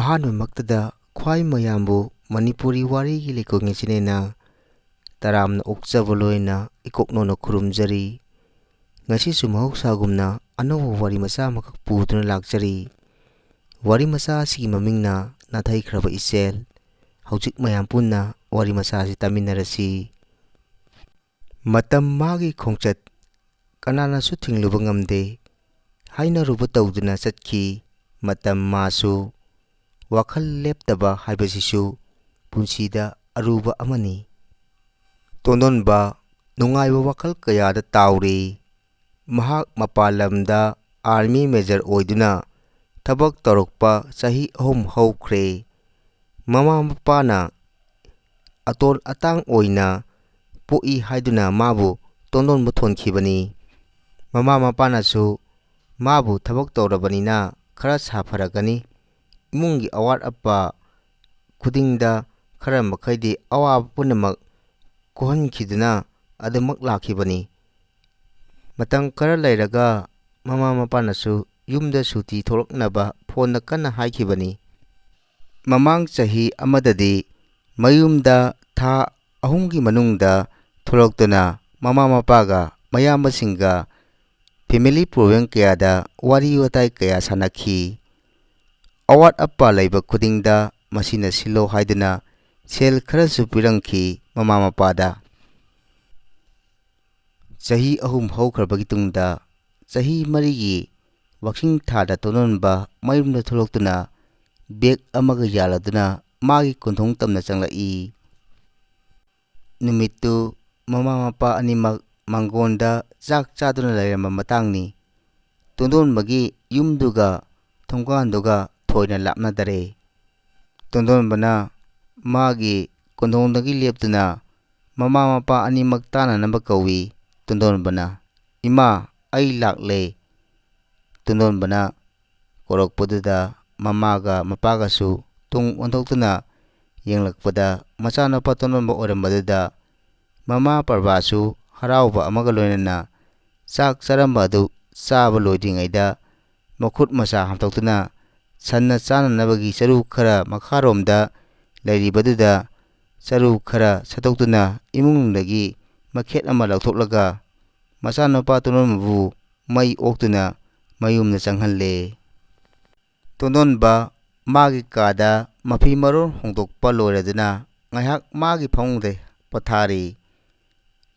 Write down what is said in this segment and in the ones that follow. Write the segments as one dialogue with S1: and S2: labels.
S1: ꯑꯍꯥꯟꯕꯃꯛꯇꯗ ꯈ꯭ꯋꯥꯏ ꯃꯌꯥꯝꯕꯨ ꯃꯅꯤꯄꯨꯔꯤ ꯋꯥꯔꯤꯒꯤ ꯂꯩꯀꯣꯜꯉꯤꯁꯤꯅꯦꯅ ꯇꯔꯥꯝꯅ ꯑꯣꯛꯆꯕ ꯂꯣꯏꯅ ꯏꯀꯣꯛꯅꯣꯅ ꯈꯨꯔꯨꯝꯖꯔꯤ꯫ ꯉꯁꯤꯁꯨ ꯃꯍꯧꯁꯥꯒꯨꯝꯅ ꯑꯅꯧꯕ ꯋꯥꯔꯤ ꯃꯆꯥ ꯑꯃꯈꯛ ꯄꯨꯗꯨꯅ ꯂꯥꯛꯆꯔꯤ꯫ ꯋꯥꯔꯤ ꯃꯆꯥ ꯑꯁꯤꯒꯤ ꯃꯃꯤꯡꯅ ꯅꯥꯊꯩꯈ꯭ꯔꯕ ꯏꯆꯦꯜ꯫ ꯍꯧꯖꯤꯛ ꯃꯌꯥꯝ ꯄꯨꯟꯅ ꯋꯥꯔꯤ ꯃꯆꯥ ꯑꯁꯤ ꯇꯥꯃꯤꯟꯅꯔꯁꯤ꯫ ꯃꯇꯝ ꯃꯥꯒꯤ ꯈꯣꯡꯆꯠ ꯀꯅꯥꯅꯁꯨ ꯊꯤꯡꯂꯨꯕ ꯉꯝꯗꯦ꯫ ꯍꯥꯏꯅꯔꯨꯕ ꯇꯧꯗꯨꯅ ꯆꯠꯈꯤ ꯃꯇꯝ ꯃꯥꯁꯨ꯫ ꯋꯥꯈꯜ ꯂꯦꯞꯇꯕ ꯍꯥꯏꯕꯁꯤꯁꯨ ꯄꯨꯟꯁꯤꯗ ꯑꯔꯨꯕ ꯑꯃꯅꯤ꯫ ꯇꯣꯟꯗꯣꯟꯕ ꯅꯨꯡꯉꯥꯏꯕ ꯋꯥꯈꯜ ꯀꯌꯥꯗ ꯇꯥꯎꯔꯤ꯫ ꯃꯍꯥꯛ ꯃꯄꯥꯟ ꯂꯝꯗ ꯑꯥꯔꯃꯤ ꯃꯦꯖꯔ ꯑꯣꯏꯗꯨꯅ ꯊꯕꯛ ꯇꯧꯔꯛꯄ ꯆꯍꯤ 3 ꯍꯧꯈ꯭ꯔꯦ꯫ ꯃꯃꯥ ꯃꯄꯥꯅ ꯑꯇꯣꯟ ꯑꯇꯥꯡ ꯑꯣꯏꯅ ꯄꯣꯛꯏ ꯍꯥꯏꯗꯨꯅ ꯃꯥꯕꯨ ꯇꯣꯟꯗꯣꯟꯕ ꯊꯣꯟꯈꯤꯕꯅꯤ꯫ ꯃꯃꯥ ꯃꯄꯥꯅꯁꯨ ꯃꯥꯕꯨ ꯊꯕꯛ ꯇꯧꯔꯕꯅꯤꯅ ꯈꯔ ꯁꯥꯐꯔꯒꯅꯤ, ꯏꯃꯨꯡꯒꯤ ꯑꯋꯥꯠ ꯑꯄꯥ ꯈꯨꯗꯤꯡꯗ ꯈꯔ ꯃꯈꯩꯗꯤ ꯑꯋꯥꯕ ꯄꯨꯝꯅꯃꯛ ꯀꯣꯛꯍꯟꯈꯤꯗꯨꯅ ꯑꯗꯨꯃꯛ ꯂꯥꯛꯈꯤꯕꯅꯤ꯫ ꯃꯇꯝ ꯈꯔ ꯂꯩꯔꯒ ꯃꯃꯥ ꯃꯄꯥꯅꯁꯨ ꯌꯨꯝꯗ ꯁꯨꯇꯤ ꯊꯣꯛꯂꯛꯅꯕ ꯐꯣꯟꯗ ꯀꯟꯅ ꯍꯥꯏꯈꯤꯕꯅꯤ꯫ ꯃꯃꯥꯡ ꯆꯍꯤ ꯑꯃꯗꯗꯤ ꯃꯌꯨꯝꯗ ꯊꯥ 3ꯒꯤ ꯃꯅꯨꯡꯗ ꯊꯣꯛꯂꯛꯇꯨꯅ ꯃꯃꯥ ꯃꯄꯥꯒ ꯃꯌꯥꯝꯕꯁꯤꯡꯒ ꯐꯦꯃꯤꯂꯤ ꯄ꯭ꯔꯣꯕ꯭ꯂꯦꯝ ꯀꯌꯥꯗ ꯋꯥꯔꯤ ꯋꯥꯇꯥꯏ ꯀꯌꯥ ꯁꯥꯟꯅꯈꯤ꯫ ꯑꯋꯥꯠ ꯑꯄꯥ ꯂꯩꯕ ꯈꯨꯗꯤꯡꯗ ꯃꯁꯤꯅ ꯁꯤꯜꯂꯣ ꯍꯥꯏꯗꯨꯅ ꯁꯦꯜ ꯈꯔꯁꯨ ꯄꯤꯔꯝꯈꯤ ꯃꯃꯥ ꯃꯄꯥꯗ꯫ ꯆꯍꯤ 3 ꯍꯧꯈ꯭ꯔꯕꯒꯤ ꯇꯨꯡꯗ ꯆꯍꯤ 4ꯒꯤ ꯋꯥꯛꯆꯤꯡ ꯊꯥꯗ ꯇꯣꯟꯗꯣꯟꯕ ꯃꯌꯨꯝꯗ ꯊꯣꯛꯂꯛꯇꯨꯅ ꯕꯦꯒ ꯑꯃꯒ ꯌꯥꯜꯂꯗꯨꯅ ꯃꯥꯒꯤ ꯀꯣꯟꯊꯣꯡ ꯇꯝꯅ ꯆꯪꯂꯛꯏ꯫ ꯅꯨꯃꯤꯠꯇꯨ ꯃꯃꯥ ꯃꯄꯥ ꯑꯅꯤꯃꯛ ꯃꯥꯡꯒꯣꯟꯗ ꯆꯥꯛ ꯆꯥꯗꯨꯅ ꯂꯩꯔꯝꯕ ꯃꯇꯥꯡꯅꯤ꯫ ꯇꯣꯟꯗꯣꯟꯕꯒꯤ ꯌꯨꯝꯗꯨꯒ ꯊꯣꯡꯒꯥꯟꯗꯨꯒ ꯊꯣꯏꯅ ꯂꯥꯞꯅꯗꯔꯦ꯫ ꯇꯣꯟꯗꯣꯟꯕꯅ ꯃꯥꯒꯤ ꯀꯣꯟꯊꯣꯡꯗꯒꯤ ꯂꯦꯞꯇꯨꯅ ꯃꯃꯥ ꯃꯄꯥ ꯑꯅꯤꯃꯛ ꯇꯥꯅꯅꯕ ꯀꯧꯏ꯫ ꯇꯣꯟꯗꯣꯟꯕꯅ "ꯏꯃꯥ, ꯑꯩ ꯂꯥꯛꯂꯦ"꯫ ꯇꯣꯟꯗꯣꯟꯕꯅ ꯀꯧꯔꯛꯄꯗꯨꯗ ꯃꯃꯥꯒ ꯃꯄꯥꯒꯁꯨ ꯇꯨꯡ ꯑꯣꯟꯊꯣꯛꯇꯨꯅ ꯌꯦꯡꯂꯛꯄꯗ ꯃꯆꯥꯅꯨꯄꯥ ꯇꯣꯟꯗꯣꯟꯕ ꯑꯣꯏꯔꯝꯕꯗꯨꯗ ꯃꯃꯥ ꯄ꯭ꯔꯚꯥꯁꯨ ꯍꯔꯥꯎꯕ ꯑꯃꯒ ꯂꯣꯏꯅꯅ ꯆꯥꯛ ꯆꯥꯔꯝꯕ ꯑꯗꯨ ꯆꯥꯕ ꯂꯣꯏꯗ꯭ꯔꯤꯉꯩꯗ ꯃꯈꯨꯠ ꯃꯁꯥ ꯍꯥꯝꯗꯣꯛꯇꯨꯅ ꯁꯟꯅ ꯆꯥꯅꯅꯕꯒꯤ ꯆꯔꯨ ꯈꯔ ꯃꯈꯥꯔꯣꯝꯗ ꯂꯩꯔꯤꯕꯗꯨꯗ ꯆꯔꯨ ꯈꯔ ꯁꯠꯇꯣꯛꯇꯨꯅ ꯏꯃꯨꯡꯗꯒꯤ ꯃꯈꯦꯠ ꯑꯃ ꯂꯧꯊꯣꯛꯂꯒ ꯃꯆꯥꯅꯨꯄꯥ ꯇꯣꯟꯗꯣꯟꯕꯕꯨ ꯃꯩ ꯑꯣꯛꯇꯨꯅ ꯃꯌꯨꯝꯗ ꯆꯪꯍꯜꯂꯦ꯫ ꯇꯣꯟꯗꯣꯟꯕ ꯃꯥꯒꯤ ꯀꯥꯗ ꯃꯐꯤ ꯃꯔꯣꯟ ꯍꯣꯡꯗꯣꯛꯄ ꯂꯣꯏꯔꯗꯨꯅ ꯉꯥꯏꯍꯥꯛ ꯃꯥꯒꯤ ꯐꯃꯨꯡꯗ ꯄꯣꯊꯥꯔꯤ꯫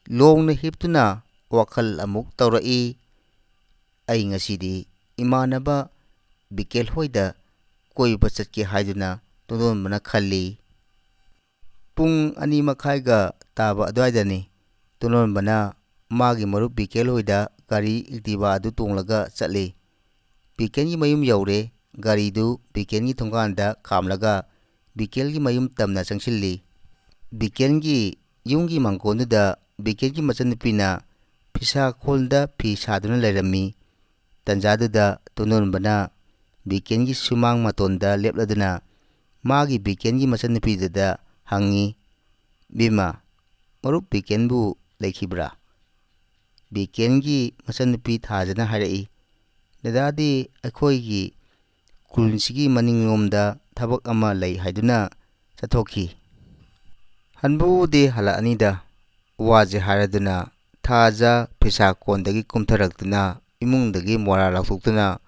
S1: ꯂꯣꯡꯅ ꯍꯤꯞꯇꯨꯅ ꯋꯥꯈꯜ ꯑꯃꯨꯛ ꯇꯧꯔꯛꯏ꯫ ꯑꯩ ꯉꯁꯤꯗꯤ ꯏꯃꯥꯟꯅꯕ ꯕꯤꯀꯦꯜ ꯍꯣꯏꯗ ꯀꯣꯏꯕ ꯆꯠꯀꯦ ꯍꯥꯏꯗꯨꯅ ꯇꯣꯟꯗꯣꯟꯕꯅ ꯈꯜꯂꯤ꯫ ꯄꯨꯡ 2:30ꯒ ꯇꯥꯕ ꯑꯗꯨꯋꯥꯏꯗꯅꯤ ꯇꯣꯟꯗꯣꯟꯕꯅ ꯃꯥꯒꯤ ꯃꯔꯨꯞ ꯕꯤꯀꯦꯜ ꯍꯣꯏꯗ ꯒꯥꯔꯤ ꯑꯦꯛꯇꯤꯚꯥ ꯑꯗꯨ ꯇꯣꯡꯂꯒ ꯆꯠꯂꯤ꯫ ꯕꯤꯀꯦꯜꯒꯤ ꯃꯌꯨꯝ ꯌꯧꯔꯦ꯫ ꯒꯥꯔꯤꯗꯨ ꯕꯤꯀꯦꯜꯒꯤ ꯊꯣꯡꯒꯥꯟꯗ ꯈꯥꯝꯂꯒ ꯕꯤꯀꯦꯜꯒꯤ ꯃꯌꯨꯝ ꯇꯝꯅ ꯆꯪꯁꯤꯜꯂꯤ꯫ ꯕꯤꯀꯦꯜꯒꯤ ꯌꯨꯝꯒꯤ ꯃꯥꯡꯒꯣꯟꯗꯨꯗ ꯕꯤꯀꯦꯜꯒꯤ ꯃꯆꯟꯅꯨꯄꯤꯅ ꯐꯤꯁꯥꯈꯣꯜꯗ ꯐꯤ ꯁꯥꯗꯨꯅ ꯂꯩꯔꯝꯃꯤ꯫ ꯇꯟꯖꯥꯗꯨꯗ ꯇꯣꯟꯗꯣꯟꯕꯅ ꯕꯤꯀꯦꯜꯒꯤ ꯁꯨꯃꯥꯡ ꯃꯇꯣꯟꯗ ꯂꯦꯞꯂꯗꯨꯅ ꯃꯥꯒꯤ ꯕꯤꯀꯦꯜꯒꯤ ꯃꯆꯟꯅꯨꯄꯤꯗꯨꯗ ꯍꯪꯉꯤ, "ꯕꯦꯝꯃ, ꯃꯔꯨꯞ ꯕꯤꯀꯦꯜꯕꯨ ꯂꯩꯈꯤꯕ꯭ꯔꯥ?" ꯕꯤꯀꯦꯜꯒꯤ ꯃꯆꯟꯅꯨꯄꯤ ꯊꯥꯖꯅ ꯍꯥꯏꯔꯛꯏ, "ꯗꯗꯥꯗꯤ ꯑꯩꯈꯣꯏꯒꯤ ꯈꯨꯜꯁꯤꯒꯤ ꯃꯅꯤꯡꯂꯣꯝꯗ ꯊꯕꯛ ꯑꯃ ꯂꯩ ꯍꯥꯏꯗꯨꯅ ꯆꯠꯊꯣꯛꯈꯤ꯫ ꯍꯟꯕꯕꯨꯗꯤ ꯍꯜꯂꯛꯑꯅꯤꯗ"꯫ ꯋꯥꯁꯦ ꯍꯥꯏꯔꯗꯨꯅ ꯊꯥꯖ ꯐꯤꯁꯥꯀꯣꯟꯗꯒꯤ ꯀꯨꯝꯊꯔꯛꯇꯨꯅ ꯏꯃꯨꯡꯗꯒꯤ ꯃꯣꯔꯥ ꯂꯧꯊꯣꯛꯇꯨꯅ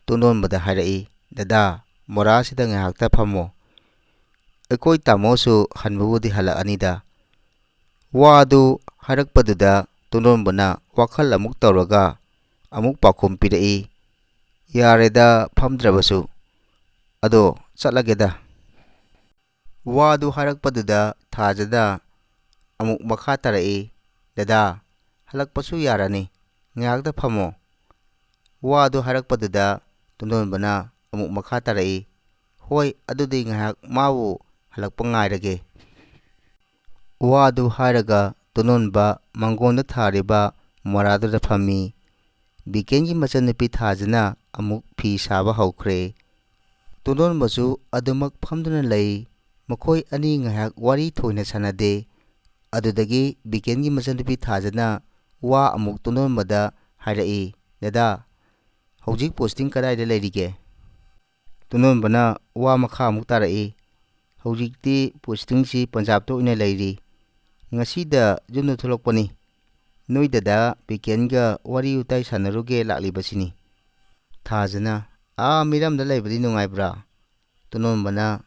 S1: ꯇꯣꯟꯗꯣꯟꯕꯗ ꯍꯥꯏꯔꯛꯏ, "ꯗꯗꯥ, ꯃꯣꯔꯥꯁꯤꯗ ꯉꯥꯏꯍꯥꯛꯇ ꯐꯝꯃꯣ, ꯑꯩꯈꯣꯏ ꯇꯥꯃꯣꯁꯨ ꯍꯟꯕꯕꯨꯗꯤ ꯍꯜꯂꯛꯑꯅꯤꯗ"꯫ ꯋꯥꯗꯨ ꯍꯥꯏꯔꯛꯄꯗꯨꯗ ꯇꯣꯟꯗꯣꯟꯕꯅ ꯋꯥꯈꯜ ꯑꯃꯨꯛ ꯇꯧꯔꯒ ꯑꯃꯨꯛ ꯄꯥꯎꯈꯨꯝ ꯄꯤꯔꯛꯏ, "ꯌꯥꯔꯦꯗ ꯐꯝꯗ꯭ꯔꯕꯁꯨ, ꯑꯗꯣ ꯆꯠꯂꯒꯦꯗ"꯫ ꯋꯥꯗꯨ ꯍꯥꯏꯔꯛꯄꯗꯨꯗ ꯊꯥꯖꯅ ꯑꯃꯨꯛ ꯃꯈꯥ ꯇꯥꯔꯛꯏ, "ꯗꯗꯥ, ꯍꯜꯂꯛꯄꯁꯨ ꯌꯥꯔꯅꯤ, ꯉꯥꯏꯍꯥꯛꯇ ꯐꯝꯃꯣ"꯫ ꯋꯥꯗꯨ ꯍꯥꯏꯔꯛꯄꯗꯨꯗ ꯇꯣꯟꯗꯣꯟꯕꯅ ꯑꯃꯨꯛ ꯃꯈꯥ ꯇꯥꯔꯛꯏ, "ꯍꯣꯏ, ꯑꯗꯨꯗꯤ ꯉꯥꯏꯍꯥꯛ ꯃꯥꯕꯨ ꯍꯜꯂꯛꯄ ꯉꯥꯏꯔꯒꯦ"꯫ ꯋꯥꯗꯨ ꯍꯥꯏꯔꯒ ꯇꯣꯟꯗꯣꯟꯕ ꯃꯥꯡꯒꯣꯟꯗ ꯊꯥꯔꯤꯕ ꯃꯣꯔꯥꯗꯨꯗ ꯐꯝꯃꯤ꯫ ꯕꯤꯀꯦꯜꯒꯤ ꯃꯆꯟꯅꯨꯄꯤ ꯊꯥꯖꯅ ꯑꯃꯨꯛ ꯐꯤ ꯁꯥꯕ ꯍꯧꯈ꯭ꯔꯦ꯫ ꯇꯣꯟꯗꯣꯟꯕꯁꯨ ꯑꯗꯨꯃꯛ ꯐꯝꯗꯨꯅ ꯂꯩ꯫ ꯃꯈꯣꯏ ꯑꯅꯤ ꯉꯥꯏꯍꯥꯛ ꯋꯥꯔꯤ ꯊꯣꯏꯅ ꯁꯥꯟꯅꯗꯦ꯫ ꯑꯗꯨꯗꯒꯤ ꯕꯤꯀꯦꯜꯒꯤ ꯃꯆꯟꯅꯨꯄꯤ ꯊꯥꯖꯅ ꯋꯥ ꯑꯃꯨꯛ ꯇꯣꯟꯗꯣꯟꯕꯗ ꯍꯥꯏꯔꯛꯏ, "ꯗꯗꯥ, ꯍꯧꯖꯤꯛ ꯄꯣꯁꯇꯤꯡ ꯀꯗꯥꯏꯗ ꯂꯩꯔꯤꯒꯦ"꯫ ꯇꯨꯅꯣꯟꯕꯅ ꯋꯥ ꯃꯈꯥ ꯑꯃꯨꯛ ꯇꯥꯔꯛꯏ, ꯍꯧꯖꯤꯛꯇꯤ ꯄꯣꯁꯇꯤꯡꯁꯤ ꯄꯟꯖꯥꯕꯇ ꯑꯣꯏꯅ ꯂꯩꯔꯤ, ꯉꯁꯤꯗ ꯌꯨꯝꯗ ꯊꯣꯛꯂꯛꯄꯅꯤ, ꯅꯣꯏ ꯗꯗꯥ ꯕꯤꯀꯦꯟꯒ ꯋꯥꯔꯤ ꯋꯥꯇꯥꯏ ꯁꯥꯟꯅꯔꯨꯒꯦ ꯂꯥꯛꯂꯤꯕꯁꯤꯅꯤ꯫ ꯊꯥꯖꯅ ꯃꯤꯔꯝꯗ ꯂꯩꯕꯗꯤ ꯅꯨꯡꯉꯥꯏꯕ꯭ꯔꯥ? ꯇꯨꯅꯣꯟꯕꯅ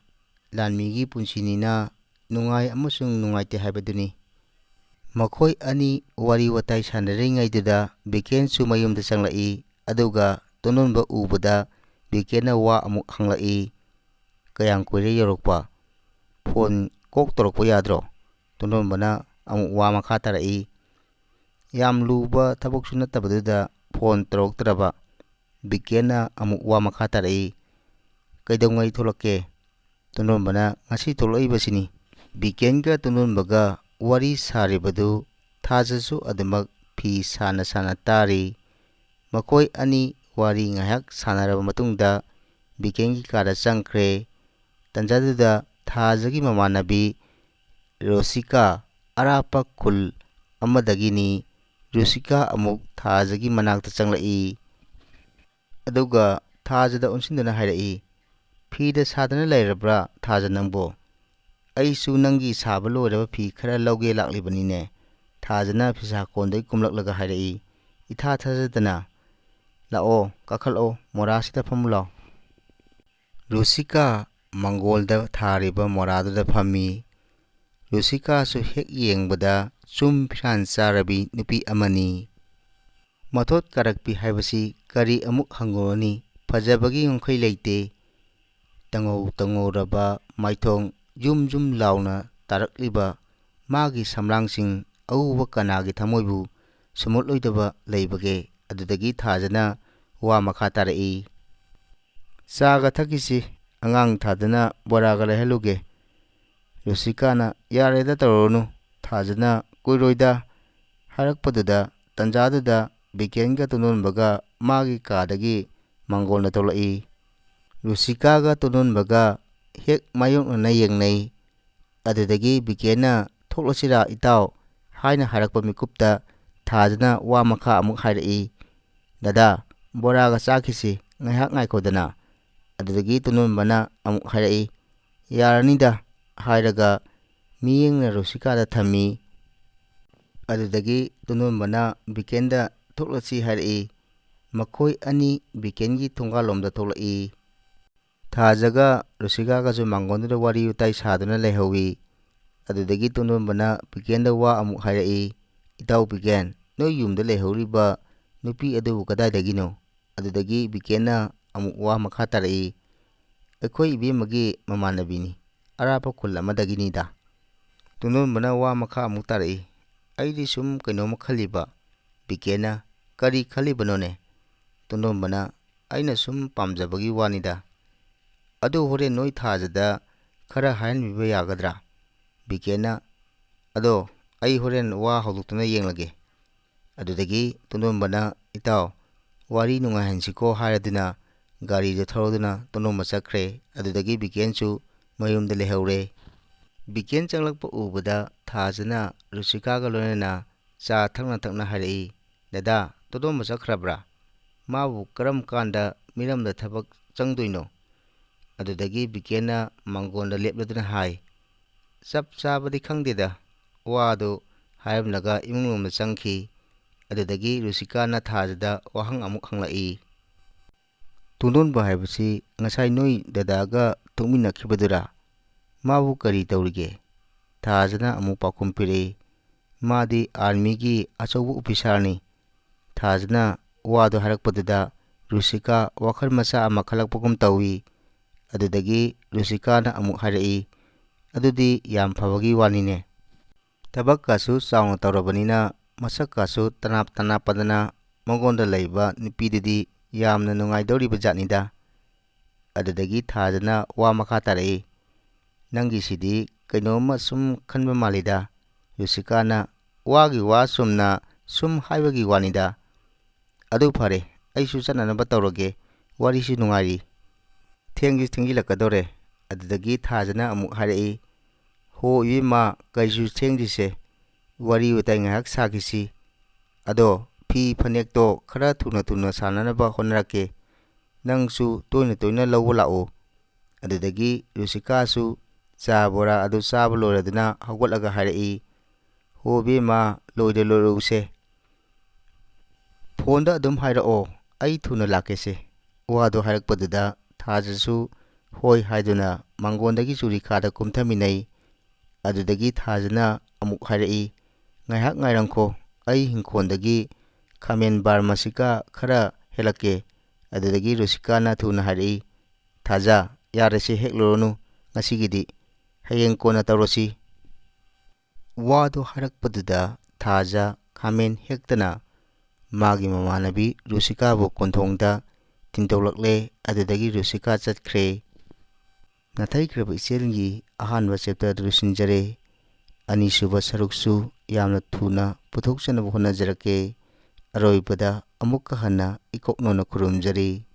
S1: ꯂꯥꯟꯃꯤꯒꯤ ꯄꯨꯟꯁꯤꯅꯤꯅ ꯅꯨꯡꯉꯥꯏ ꯑꯃꯁꯨꯡ ꯅꯨꯡꯉꯥꯏꯇꯦ ꯍꯥꯏꯕꯗꯨꯅꯤ꯫ ꯃꯈꯣꯏ ꯑꯅꯤ ꯋꯥꯔꯤ ꯋꯥꯇꯥꯏ ꯁꯥꯟꯅꯔꯤꯉꯩꯗꯨꯗ ꯕꯤꯀꯦꯟꯁꯨ ꯃꯌꯨꯝꯗ ꯆꯪꯂꯛꯏ, ꯑꯗꯨꯒ ꯇꯨꯅꯣꯟꯕ ꯎꯕꯗ ꯕꯤꯀꯦꯟꯅ ꯋꯥ ꯑꯃꯨꯛ ꯍꯪꯂꯛꯏ, ꯀꯌꯥꯝ ꯀꯨꯏꯔꯦ ꯌꯧꯔꯛꯄ? ꯐꯣꯟ ꯀꯣꯛ ꯇꯧꯔꯛꯄ ꯌꯥꯗ꯭ꯔꯣ? ꯇꯨꯅꯣꯟꯕꯅ ꯑꯃꯨꯛ ꯋꯥ ꯃꯈꯥ ꯇꯥꯔꯛꯏ, ꯌꯥꯝ ꯂꯨꯕ ꯊꯕꯛꯁꯨ ꯅꯠꯇꯕꯗꯨꯗ ꯐꯣꯟ ꯇꯧꯔꯛꯇ꯭ꯔꯕ? ꯕꯤꯀꯦꯟꯅ ꯑꯃꯨꯛ ꯋꯥ ꯃꯈꯥ ꯇꯥꯔꯛꯏ, ꯀꯩꯗꯧꯉꯩ ꯊꯣꯛꯂꯛꯀꯦ? ꯇꯨꯅꯣꯟꯕꯅ ꯉꯁꯤ ꯊꯣꯛꯂꯛꯏꯕꯁꯤꯅꯤ꯫ ꯕꯤꯀꯦꯟꯒ ꯇꯨꯅꯣꯟꯕꯒ ꯋꯥꯔꯤ ꯁꯥꯔꯤꯕꯗꯨ ꯊꯥꯖꯁꯨ ꯑꯗꯨꯃꯛ ꯐꯤ ꯁꯥꯅ ꯁꯥꯅ ꯇꯥꯔꯤ꯫ ꯃꯈꯣꯏ ꯑꯅꯤ ꯋꯥꯔꯤ ꯉꯥꯏꯍꯥꯛ ꯁꯥꯟꯅꯔꯕ ꯃꯇꯨꯡꯗ ꯕꯤꯀꯦꯟꯒꯤ ꯀꯥꯗ ꯆꯪꯈ꯭ꯔꯦ꯫ ꯇꯟꯖꯥꯗꯨꯗ ꯊꯥꯖꯒꯤ ꯃꯃꯥꯟꯅꯕꯤ ꯔꯣꯁꯤꯀꯥ ꯑꯔꯥꯞꯄ ꯈꯨꯜ ꯑꯃꯗꯒꯤꯅꯤ꯫ ꯔꯣꯁꯤꯀꯥ ꯑꯃꯨꯛ ꯊꯥꯖꯒꯤ ꯃꯅꯥꯛꯇ ꯆꯪꯂꯛꯏ, ꯑꯗꯨꯒ ꯊꯥꯖꯗ ꯑꯣꯟꯁꯤꯟꯗꯨꯅ ꯍꯥꯏꯔꯛꯏ, ꯐꯤꯗ ꯁꯥꯗꯅ ꯂꯩꯔꯕ꯭ꯔꯥ ꯊꯥꯖ ꯅꯪꯕꯣ? ꯑꯩꯁꯨ ꯅꯪꯒꯤ ꯁꯥꯕ ꯂꯣꯏꯔꯕ ꯐꯤ ꯈꯔ ꯂꯧꯒꯦ ꯂꯥꯛꯂꯤꯕꯅꯤꯅꯦ꯫ ꯊꯥꯖꯅ ꯐꯤꯁꯥꯀꯣꯟꯗꯒꯤ ꯀꯨꯝꯂꯛꯂꯒ ꯍꯥꯏꯔꯛꯏ, ꯏꯊꯥ ꯊꯥꯖꯗꯅ, ꯂꯥꯛꯑꯣ ꯀꯥꯈꯠꯂꯛꯑꯣ, ꯃꯣꯔꯥꯁꯤꯗ ꯐꯝꯃꯨ ꯂꯥꯎ꯫ ꯔꯣꯁꯤꯀꯥ ꯃꯥꯡꯒꯣꯜꯗ ꯊꯥꯔꯤꯕ ꯃꯣꯔꯥꯗꯨꯗ ꯐꯝꯃꯤ꯫ ꯔꯣꯁꯤꯀꯥꯁꯨ ꯍꯦꯛ ꯌꯦꯡꯕꯗ ꯆꯨꯝ ꯐꯤꯔꯥꯟ ꯆꯥꯔꯕꯤ ꯅꯨꯄꯤ ꯑꯃꯅꯤ꯫ ꯃꯊꯣꯠ ꯀꯥꯔꯛꯄꯤ ꯍꯥꯏꯕꯁꯤ ꯀꯔꯤ ꯑꯃꯨꯛ ꯍꯪꯉꯨꯔꯅꯤ, ꯐꯖꯕꯒꯤ ꯉꯝꯈꯩ ꯂꯩꯇꯦ꯫ ꯇꯉꯧ ꯇꯉꯧꯔꯕ ꯃꯥꯏꯊꯣꯡ ꯌꯨꯝ ꯌꯨꯝ ꯂꯥꯎꯅ ꯇꯥꯔꯛꯂꯤꯕ ꯃꯥꯒꯤ ꯁꯝꯂꯥꯡꯁꯤꯡ ꯑꯎꯕ ꯀꯅꯥꯒꯤ ꯊꯃꯣꯏꯕꯨ ꯁꯨꯝꯍꯠꯂꯣꯏꯗꯕ ꯂꯩꯕꯒꯦ? ꯑꯗꯨꯗꯒꯤ ꯊꯥꯖꯅ ꯋꯥ ꯃꯈꯥ ꯇꯥꯔꯛꯏ, ꯆꯥꯒ ꯊꯛꯈꯤꯁꯤ, ꯑꯉꯥꯡ ꯊꯥꯗꯅ ꯕꯣꯔꯥꯒ ꯂꯩꯍꯜꯂꯨꯒꯦ꯫ ꯔꯣꯁꯤꯀꯥꯅ ꯌꯥꯔꯦꯗ ꯇꯧꯔꯨꯔꯅꯨ, ꯊꯥꯖꯅ ꯀꯨꯏꯔꯣꯏꯗ ꯍꯥꯏꯔꯛꯄꯗꯨꯗ ꯇꯟꯖꯥꯗꯨꯗ ꯕꯤꯀꯦꯟꯒ ꯇꯨꯅꯣꯟꯕꯒ ꯃꯥꯒꯤ ꯀꯥꯗꯒꯤ ꯃꯥꯡꯒꯣꯜꯗ ꯊꯣꯛꯂꯛꯏ꯫ ꯔꯣꯁꯤꯀꯥꯒ ꯇꯨꯅꯣꯟꯕꯒ ꯍꯦꯛ ꯃꯥꯌꯣꯛꯅꯅ ꯌꯦꯡꯅꯩ꯫ ꯑꯗꯨꯗꯒꯤ ꯕꯤꯀꯦꯟꯅ ꯊꯣꯛꯂꯁꯤꯔꯥ ꯏꯇꯥꯎ ꯍꯥꯏꯅ ꯍꯥꯏꯔꯛꯄ ꯃꯤꯀꯨꯞꯇ ꯊꯥꯖꯅ ꯋꯥ ꯃꯈꯥ ꯑꯃꯨꯛ ꯍꯥꯏꯔꯛꯏ, ꯗꯗꯥ ꯕꯣꯔꯥꯒ ꯆꯥꯈꯤꯁꯤ, ꯉꯥꯏꯍꯥꯛ ꯉꯥꯏꯈꯣꯗꯅ꯫ ꯑꯗꯨꯗꯒꯤ ꯇꯨꯅꯣꯟꯕꯅ ꯑꯃꯨꯛ ꯍꯥꯏꯔꯛꯏ, ꯌꯥꯔꯅꯤꯗ ꯍꯥꯏꯔꯒ ꯃꯤꯠꯌꯦꯡꯅ ꯔꯣꯁꯤꯀꯥꯗ ꯊꯝꯃꯤ꯫ ꯑꯗꯨꯗꯒꯤ ꯇꯨꯅꯣꯟꯕꯅ ꯕꯤꯀꯦꯟꯗ ꯊꯣꯛꯂꯁꯤ ꯍꯥꯏꯔꯛꯏ꯫ ꯃꯈꯣꯏ ꯑꯅꯤ ꯕꯤꯀꯦꯟꯒꯤ ꯊꯣꯡꯒꯥꯜꯂꯣꯝꯗ ꯊꯣꯛꯂꯛꯏ꯫ ꯊꯥꯖꯒ ꯔꯣꯁꯤꯀꯥꯒꯁꯨ ꯃꯥꯡꯒꯣꯟꯗꯨꯗ ꯋꯥꯔꯤ ꯋꯥꯇꯥꯏ ꯁꯥꯗꯨꯅ ꯂꯩꯍꯧꯏ꯫ ꯑꯗꯨꯗꯒꯤ ꯇꯨꯅꯣꯟꯕꯅ ꯕꯤꯀꯦꯟꯗ ꯋꯥ ꯑꯃꯨꯛ ꯍꯥꯏꯔꯛꯏ, ꯏꯇꯥꯎ ꯕꯤꯀꯦꯟ, ꯅꯣꯏ ꯌꯨꯝꯗ ꯂꯩꯍꯧꯔꯤꯕ ꯅꯨꯄꯤ ꯑꯗꯨꯕꯨ ꯀꯗꯥꯏꯗꯒꯤꯅꯣ? ꯑꯗꯨꯗꯒꯤ ꯕꯤꯀꯦꯟꯅ ꯑꯃꯨꯛ ꯋꯥ ꯃꯈꯥ ꯇꯥꯔꯛꯏ, ꯑꯩꯈꯣꯏ ꯏꯕꯦꯝꯃꯒꯤ ꯃꯃꯥꯟꯅꯕꯤꯅꯤ, ꯑꯔꯥꯞꯄ ꯈꯨꯜ ꯑꯃꯗꯒꯤꯅꯤꯗ꯫ ꯇꯨꯅꯣꯟꯕꯅ ꯋꯥ ꯃꯈꯥ ꯑꯃꯨꯛ ꯇꯥꯔꯛꯏ, ꯑꯩꯗꯤ ꯁꯨꯝ ꯀꯩꯅꯣꯝꯃ ꯈꯜꯂꯤꯕ꯫ ꯕꯤꯀꯦꯟꯅ, ꯀꯔꯤ ꯈꯜꯂꯤꯕꯅꯣꯅꯦ? ꯇꯨꯅꯣꯟꯕꯅ, ꯑꯩꯅ ꯁꯨꯝ ꯄꯥꯝꯖꯕꯒꯤ ꯋꯥꯅꯤꯗ꯫ ꯑꯗꯨ ꯍꯣꯔꯦꯟ ꯅꯣꯏ ꯊꯥꯖꯗ ꯈꯔ ꯍꯥꯏꯍꯟꯕꯤꯕ ꯌꯥꯒꯗ꯭ꯔꯥ? ꯕꯤꯀꯦꯟꯅ, ꯑꯗꯣ ꯑꯩ ꯍꯣꯔꯦꯟ ꯋꯥ ꯍꯧꯗꯣꯛꯇꯨꯅ ꯌꯦꯡꯂꯒꯦ꯫ ꯑꯗꯨꯗꯒꯤ ꯇꯨꯅꯣꯟꯕꯅ, ꯏꯇꯥꯎ ꯋꯥꯔꯤ ꯅꯨꯡꯉꯥꯏꯍꯟꯁꯤꯀꯣ ꯍꯥꯏꯔꯗꯨꯅ ꯒꯥꯔꯤꯗꯨ ꯊꯧꯔꯗꯨꯅ ꯇꯨꯅꯣꯟꯕ ꯆꯠꯈ꯭ꯔꯦ꯫ ꯑꯗꯨꯗꯒꯤ ꯕꯤꯀꯦꯟꯁꯨ ꯃꯌꯨꯝꯗ ꯂꯩꯍꯧꯔꯦ꯫ ꯕꯤꯀꯦꯟ ꯆꯪꯂꯛꯄ ꯎꯕꯗ ꯊꯥꯖꯅ ꯔꯣꯁꯤꯀꯥꯒ ꯂꯣꯏꯅꯅ ꯆꯥ ꯊꯛꯅ ꯊꯛꯅ ꯍꯥꯏꯔꯛꯏ, ꯗꯗꯥ ꯇꯨꯅꯣꯟꯕ ꯆꯠꯈ꯭ꯔꯕ꯭ꯔꯥ? ꯃꯥꯕꯨ ꯀꯔꯝ ꯀꯥꯟꯗ ꯃꯤꯔꯝꯗ ꯊꯕꯛ ꯆꯪꯗꯣꯏꯅꯣ? ꯑꯗꯨꯗꯒꯤ ꯕꯤꯀꯦꯟꯅ ꯃꯥꯡꯒꯣꯟꯗ ꯂꯦꯞꯂꯗꯨꯅ ꯍꯥꯏ, ꯆꯞ ꯆꯥꯕꯗꯤ ꯈꯪꯗꯦꯗ, ꯋꯥꯗꯨ ꯍꯥꯏꯔꯝꯂꯒ ꯏꯃꯨꯡꯂꯣꯝꯗ ꯆꯪꯈꯤ꯫ ꯑꯗꯨꯗꯒꯤ ꯔꯣꯁꯤꯀꯥꯅ ꯊꯥꯖꯗ ꯋꯥꯍꯪ ꯑꯃꯨꯛ ꯍꯪꯂꯛꯏ, ꯇꯨꯅꯣꯟꯕ ꯍꯥꯏꯕꯁꯤ ꯉꯁꯥꯏ ꯅꯣꯏ ꯗꯗꯥꯒ ꯊꯣꯛꯃꯤꯟꯅꯈꯤꯕꯗꯨꯔꯥ? ꯃꯥꯕꯨ ꯀꯔꯤ ꯇꯧꯔꯤꯒꯦ? ꯊꯥꯖꯅ ꯑꯃꯨꯛ ꯄꯥꯎꯈꯨꯝ ꯄꯤꯔꯛꯏ, ꯃꯥꯗꯤ ꯑꯥꯔꯃꯤꯒꯤ ꯑꯆꯧꯕ ꯑꯣꯐꯤꯁꯥꯔꯅꯤ꯫ ꯊꯥꯖꯅ ꯋꯥꯗꯨ ꯍꯥꯏꯔꯛꯄꯗꯨꯗ ꯔꯣꯁꯤꯀꯥ ꯋꯥꯈꯜ ꯃꯆꯥ ꯑꯃ ꯈꯜꯂꯛꯄꯒꯨꯝ ꯇꯧꯏ꯫ ꯑꯗꯨꯗꯒꯤ ꯔꯣꯁꯤꯀꯥꯅ ꯑꯃꯨꯛ ꯍꯥꯏꯔꯛꯏ, ꯑꯗꯨꯗꯤ ꯌꯥꯝ ꯐꯕꯒꯤ ꯋꯥꯅꯤꯅꯦ꯫ ꯊꯕꯛꯀꯁꯨ ꯆꯥꯎꯅ ꯇꯧꯔꯕꯅꯤꯅ ꯃꯁꯛꯀꯁꯨ ꯇꯅꯥꯞ ꯇꯅꯥꯞꯄꯗꯅ ꯃꯉꯣꯟꯗ ꯂꯩꯕ ꯅꯨꯄꯤꯗꯨꯗꯤ ꯌꯥꯝꯅ ꯅꯨꯡꯉꯥꯏꯗꯧꯔꯤꯕ ꯖꯥꯠꯅꯤꯗ꯫ ꯑꯗꯨꯗꯒꯤ ꯊꯥꯖꯅ ꯋꯥ ꯃꯈꯥ ꯇꯥꯔꯛꯏ, ꯅꯪꯒꯤꯁꯤꯗꯤ ꯀꯩꯅꯣꯝꯃ ꯁꯨꯝ ꯈꯟꯕ ꯃꯥꯜꯂꯤꯗ꯫ ꯔꯣꯁꯤꯀꯥꯅ, ꯋꯥꯒꯤ ꯋꯥ ꯆꯨꯝꯅ ꯁꯨꯝ ꯍꯥꯏꯕꯒꯤ ꯋꯥꯅꯤꯗ꯫ ꯑꯗꯨ ꯐꯔꯦ, ꯑꯩꯁꯨ ꯆꯠꯅꯅꯕ ꯇꯧꯔꯒꯦ, ꯋꯥꯔꯤꯁꯨ ꯅꯨꯡꯉꯥꯏꯔꯤ, ꯊꯦꯡꯁꯨ ꯊꯦꯡꯖꯤꯜꯂꯛꯀꯗꯧꯔꯦ꯫ ꯑꯗꯨꯗꯒꯤ ꯊꯥꯖꯅ ꯑꯃꯨꯛ ꯍꯥꯏꯔꯛꯏ, ꯍꯣ ꯏꯕꯦꯝꯃ ꯀꯩꯁꯨ ꯊꯦꯡꯗ꯭ꯔꯤꯁꯦ, ꯋꯥꯔꯤ ꯋꯥꯇꯥꯏ ꯉꯥꯏꯍꯥꯛ ꯁꯥꯈꯤꯁꯤ꯫ ꯑꯗꯣ ꯐꯤ ꯐꯅꯦꯛꯇꯣ ꯈꯔ ꯊꯨꯅ ꯊꯨꯅ ꯁꯥꯅꯅꯕ ꯍꯣꯠꯅꯔꯛꯀꯦ, ꯅꯪꯁꯨ ꯇꯣꯏꯅ ꯇꯣꯏꯅ ꯂꯧꯕ ꯂꯥꯛꯑꯣ, ꯑꯗꯨꯗꯒꯤ ꯔꯨꯁꯤꯀꯥꯁꯨ ꯆꯥ ꯕꯣꯔꯥ ꯑꯗꯨ ꯆꯥꯕ ꯂꯣꯏꯔꯗꯨꯅ ꯍꯧꯒꯠꯂꯒ ꯍꯥꯏꯔꯛꯏ, "ꯍꯣ ꯕꯦꯝꯃ, ꯂꯣꯏꯔꯨꯁꯦ꯫ ꯐꯣꯟꯗ ꯑꯗꯨꯝ ꯍꯥꯏꯔꯛꯑꯣ, ꯑꯩ ꯊꯨꯅ ꯂꯥꯛꯀꯦꯁꯦ"꯫ ꯋꯥꯗꯨ ꯍꯥꯏꯔꯛꯄꯗꯨꯗ ꯊꯥꯖꯁꯨ ꯍꯣꯏ ꯍꯥꯏꯗꯨꯅ ꯃꯥꯡꯒꯣꯟꯗꯒꯤ ꯆꯨꯔꯤꯈꯥꯗ ꯀꯨꯝꯊꯃꯤꯟꯅꯩ꯫ ꯑꯗꯨꯗꯒꯤ ꯊꯥꯖꯅ ꯑꯃꯨꯛ ꯍꯥꯏꯔꯛꯏ, "ꯉꯥꯏꯍꯥꯛ ꯉꯥꯏꯔꯝꯈꯣ, ꯑꯩ ꯍꯤꯡꯈꯣꯜꯗꯒꯤ ꯈꯥꯃꯦꯟ ꯕꯥꯔꯃꯥꯁꯤꯀꯥ ꯈꯔ ꯍꯦꯛꯂꯛꯀꯦ"꯫ ꯑꯗꯨꯗꯒꯤ ꯔꯨꯁꯤꯀꯥꯅ ꯊꯨꯅ ꯍꯥꯏꯔꯛꯏ, "ꯊꯥꯖ, ꯌꯥꯔꯦꯁꯦ, ꯍꯦꯛꯂꯨꯔꯅꯨ ꯉꯁꯤꯒꯤꯗꯤ, ꯍꯌꯦꯡ ꯀꯣꯟꯅ ꯇꯧꯔꯁꯤ"꯫ ꯋꯥꯗꯨ ꯍꯥꯏꯔꯛꯄꯗꯨꯗ ꯊꯥꯖ ꯈꯥꯃꯦꯟ ꯍꯦꯛꯇꯅ ꯃꯥꯒꯤ ꯃꯃꯥꯟꯅꯕꯤ ꯔꯨꯁꯤꯀꯥꯕꯨ ꯀꯣꯟꯊꯣꯡꯗ ꯊꯤꯟꯗꯣꯛꯂꯛꯂꯦ꯫ ꯑꯗꯨꯗꯒꯤ ꯔꯨꯁꯤꯀꯥ ꯆꯠꯈ꯭ꯔꯦ꯫ ꯅꯥꯊꯩꯈ꯭ꯔꯕ ꯏꯆꯦꯜꯒꯤ ꯑꯍꯥꯟꯕ ꯆꯦꯞꯇꯔꯗ ꯂꯣꯏꯁꯤꯟꯖꯔꯦ꯫ ꯑꯅꯤꯁꯨꯕ ꯁꯔꯨꯛꯁꯨ ꯌꯥꯝꯅ ꯊꯨꯅ ꯄꯨꯊꯣꯛꯆꯅꯕ ꯍꯣꯠꯅꯖꯔꯛꯀꯦ꯫ ꯑꯔꯣꯏꯕꯗ ꯑꯃꯨꯛꯀ ꯍꯟꯅ ꯏꯀꯣꯛꯅꯣꯅ ꯈꯨꯔꯨꯝꯖꯔꯤ꯫